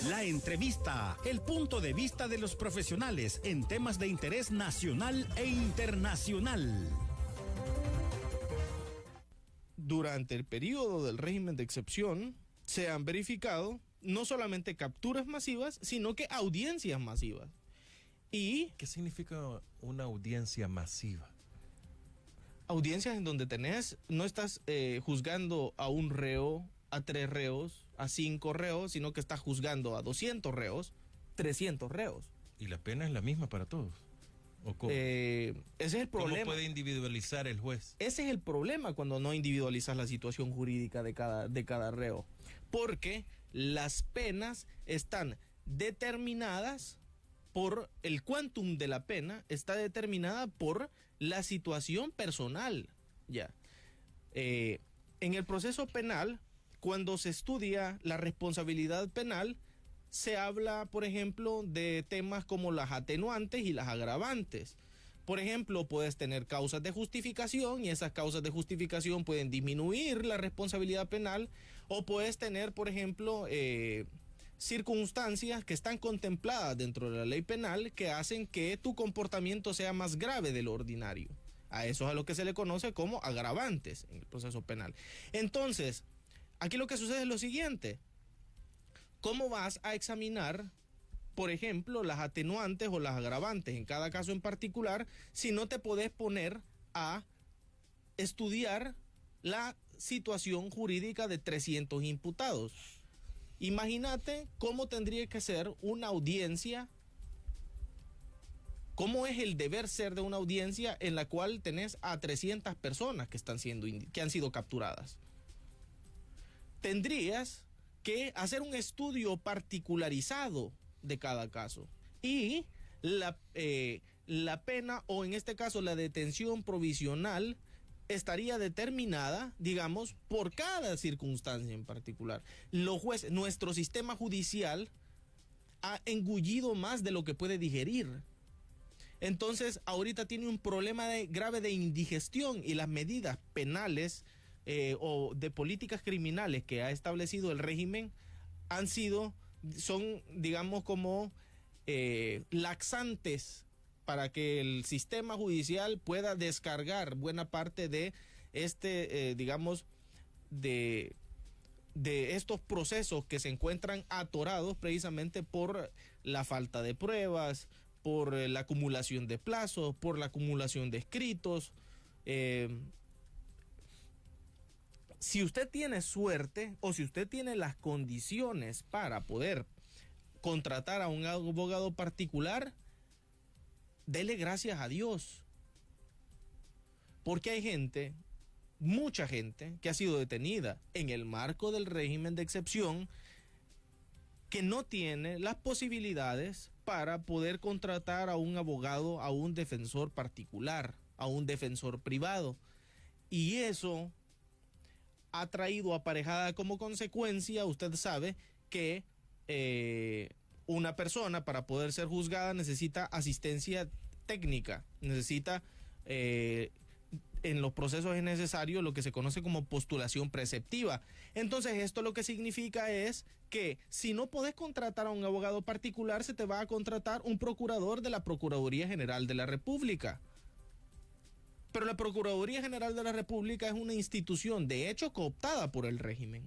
La entrevista, el punto de vista de los profesionales en temas de interés nacional e internacional. Durante el periodo del régimen de excepción se han verificado no solamente capturas masivas, sino que audiencias masivas. ¿Y qué significa una audiencia masiva? Audiencias en donde no estás juzgando a un reo, a 3 reos, a 5 reos, sino que estás juzgando a 200 reos, 300 reos. ¿Y la pena es la misma para todos? ¿O cómo? Ese es el problema. ¿Cómo puede individualizar el juez? Ese es el problema cuando no individualizas la situación jurídica de cada reo. Porque las penas están determinadas por el quantum de la pena, está determinada por la situación personal. Ya. En el proceso penal, cuando se estudia la responsabilidad penal, se habla, por ejemplo, de temas como las atenuantes y las agravantes. Por ejemplo, puedes tener causas de justificación y esas causas de justificación pueden disminuir la responsabilidad penal, o puedes tener, por ejemplo, circunstancias que están contempladas dentro de la ley penal que hacen que tu comportamiento sea más grave de lo ordinario. A eso es a lo que se le conoce como agravantes en el proceso penal. Entonces, aquí lo que sucede es lo siguiente. ¿Cómo vas a examinar, por ejemplo, las atenuantes o las agravantes en cada caso en particular si no te podés poner a estudiar la situación jurídica de 300 imputados? Imagínate cómo tendría que ser una audiencia, cómo es el deber ser de una audiencia en la cual tenés a 300 personas que han sido capturadas. Tendrías que hacer un estudio particularizado de cada caso, y la pena, o en este caso la detención provisional, estaría determinada, digamos, por cada circunstancia en particular. Los jueces, nuestro sistema judicial ha engullido más de lo que puede digerir. Entonces, ahorita tiene un problema grave de indigestión, y las medidas penales o de políticas criminales que ha establecido el régimen son, digamos, como laxantes para que el sistema judicial pueda descargar buena parte de digamos, de estos procesos que se encuentran atorados precisamente por la falta de pruebas, por la acumulación de plazos, por la acumulación de escritos. Si usted tiene suerte, o si usted tiene las condiciones para poder contratar a un abogado particular, dele gracias a Dios, porque hay gente, mucha gente, que ha sido detenida en el marco del régimen de excepción, que no tiene las posibilidades para poder contratar a un abogado, a un defensor particular, a un defensor privado, y eso ha traído aparejada como consecuencia, usted sabe, que una persona, para poder ser juzgada, necesita asistencia técnica, necesita en los procesos es necesario lo que se conoce como postulación preceptiva. Entonces, esto lo que significa es que si no podés contratar a un abogado particular, se te va a contratar un procurador de la Procuraduría General de la República. Pero la Procuraduría General de la República es una institución, de hecho, cooptada por el régimen.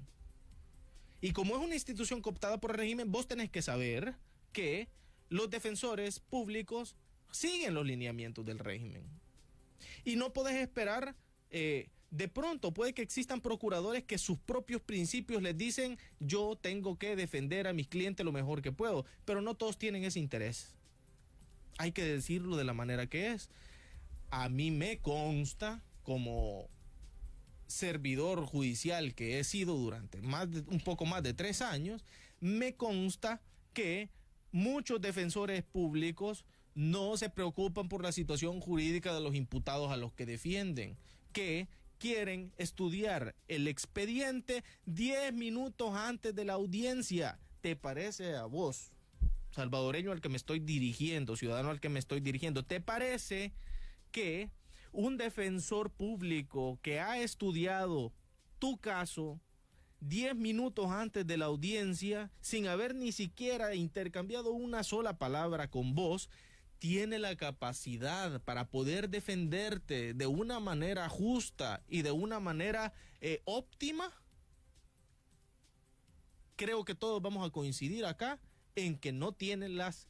Y como es una institución cooptada por el régimen, vos tenés que saber que los defensores públicos siguen los lineamientos del régimen. Y no podés esperar, de pronto puede que existan procuradores que sus propios principios les dicen: yo tengo que defender a mis clientes lo mejor que puedo, pero no todos tienen ese interés. Hay que decirlo de la manera que es. A mí me consta, como servidor judicial que he sido durante un poco más de 3 años, me consta que muchos defensores públicos no se preocupan por la situación jurídica de los imputados a los que defienden, que quieren estudiar el expediente 10 minutos antes de la audiencia. ¿Te parece a vos, salvadoreño al que me estoy dirigiendo, ciudadano al que me estoy dirigiendo, te parece que un defensor público que ha estudiado tu caso 10 minutos antes de la audiencia, sin haber ni siquiera intercambiado una sola palabra con vos, tiene la capacidad para poder defenderte de una manera justa y de una manera óptima. Creo que todos vamos a coincidir acá en que no tiene las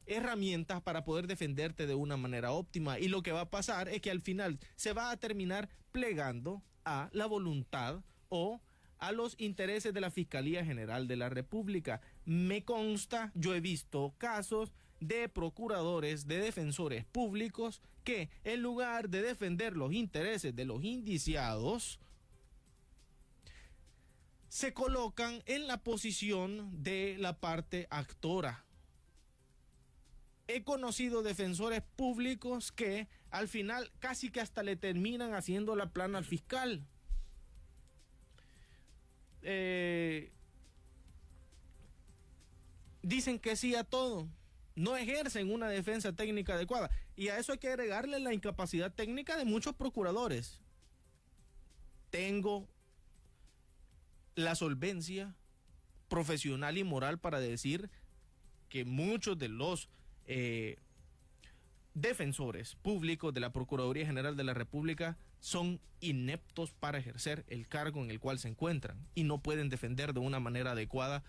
herramientas para poder defenderte de una manera óptima, y lo que va a pasar es que al final se va a terminar plegando a la voluntad o a los intereses de la Fiscalía General de la República. Me consta, yo he visto casos de procuradores, de defensores públicos que en lugar de defender los intereses de los indiciados, se colocan en la posición de la parte actora. He conocido defensores públicos que al final casi que hasta le terminan haciendo la plana al fiscal. Dicen que sí a todo, no ejercen una defensa técnica adecuada, y a eso hay que agregarle la incapacidad técnica de muchos procuradores. Tengo la solvencia profesional y moral para decir que muchos de los defensores públicos de la Procuraduría General de la República son ineptos para ejercer el cargo en el cual se encuentran y no pueden defender de una manera adecuada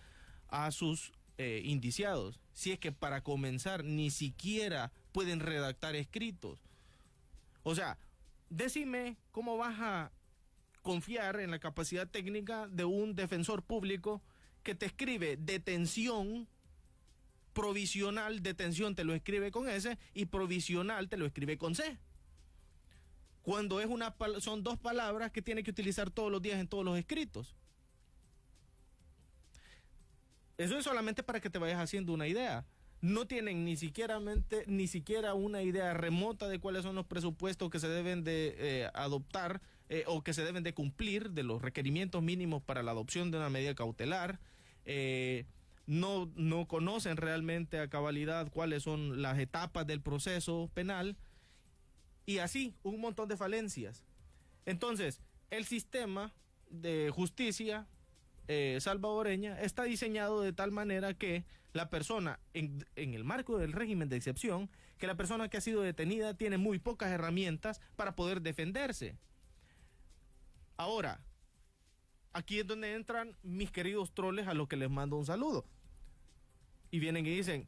a sus indiciados. Si es que para comenzar ni siquiera pueden redactar escritos. O sea, decime cómo vas a confiar en la capacidad técnica de un defensor público que te escribe detención provisional, detención te lo escribe con S y provisional te lo escribe con C, cuando son dos palabras que tiene que utilizar todos los días en todos los escritos. Eso es solamente para que te vayas haciendo una idea. No tienen ni siquiera una idea remota de cuáles son los presupuestos que se deben de adoptar o que se deben de cumplir, de los requerimientos mínimos para la adopción de una medida cautelar. No conocen realmente a cabalidad cuáles son las etapas del proceso penal, y así un montón de falencias. Entonces, el sistema de justicia salvadoreña está diseñado de tal manera que la persona, en el marco del régimen de excepción, que la persona que ha sido detenida tiene muy pocas herramientas para poder defenderse. Ahora, aquí es donde entran mis queridos troles, a los que les mando un saludo. Y vienen y dicen,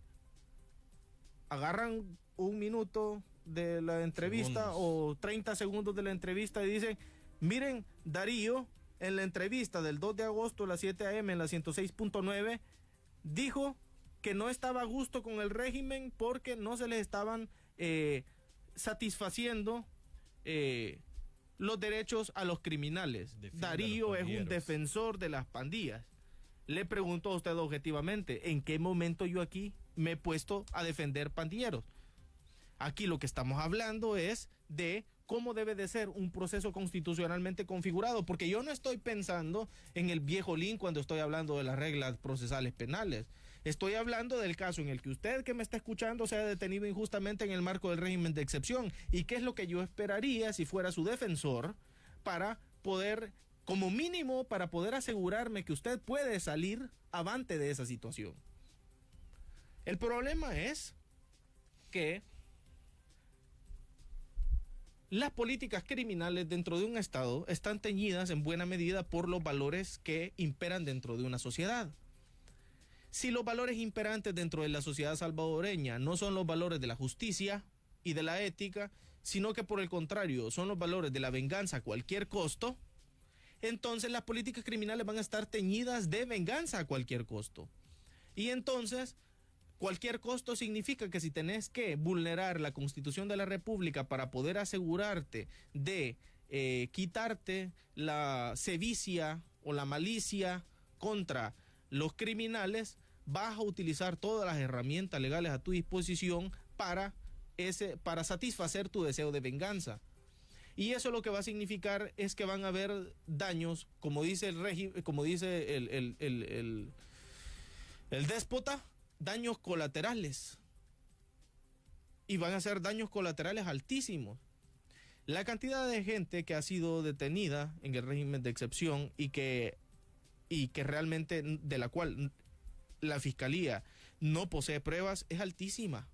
agarran un minuto de la entrevista o 30 segundos de la entrevista y dicen, miren, Darío, en la entrevista del 2 de agosto a las 7 a.m. en la 106.9, dijo que no estaba a gusto con el régimen porque no se les estaban satisfaciendo los derechos a los criminales. Darío es un defensor de las pandillas. Le pregunto a usted objetivamente, ¿en qué momento yo aquí me he puesto a defender pandilleros? Aquí lo que estamos hablando es de cómo debe de ser un proceso constitucionalmente configurado, porque yo no estoy pensando en el viejo Lin cuando estoy hablando de las reglas procesales penales. Estoy hablando del caso en el que usted que me está escuchando sea detenido injustamente en el marco del régimen de excepción, y qué es lo que yo esperaría si fuera su defensor para poder, como mínimo, para poder asegurarme que usted puede salir avante de esa situación. El problema es que las políticas criminales dentro de un Estado están teñidas en buena medida por los valores que imperan dentro de una sociedad. Si los valores imperantes dentro de la sociedad salvadoreña no son los valores de la justicia y de la ética, sino que por el contrario son los valores de la venganza a cualquier costo, entonces las políticas criminales van a estar teñidas de venganza a cualquier costo. Y entonces cualquier costo significa que si tenés que vulnerar la Constitución de la República para poder asegurarte de quitarte la sevicia o la malicia contra los criminales, vas a utilizar todas las herramientas legales a tu disposición para satisfacer tu deseo de venganza. Y eso lo que va a significar es que van a haber daños, como dice el déspota, daños colaterales. Y van a ser daños colaterales altísimos. La cantidad de gente que ha sido detenida en el régimen de excepción y que realmente de la cual la fiscalía no posee pruebas es altísima.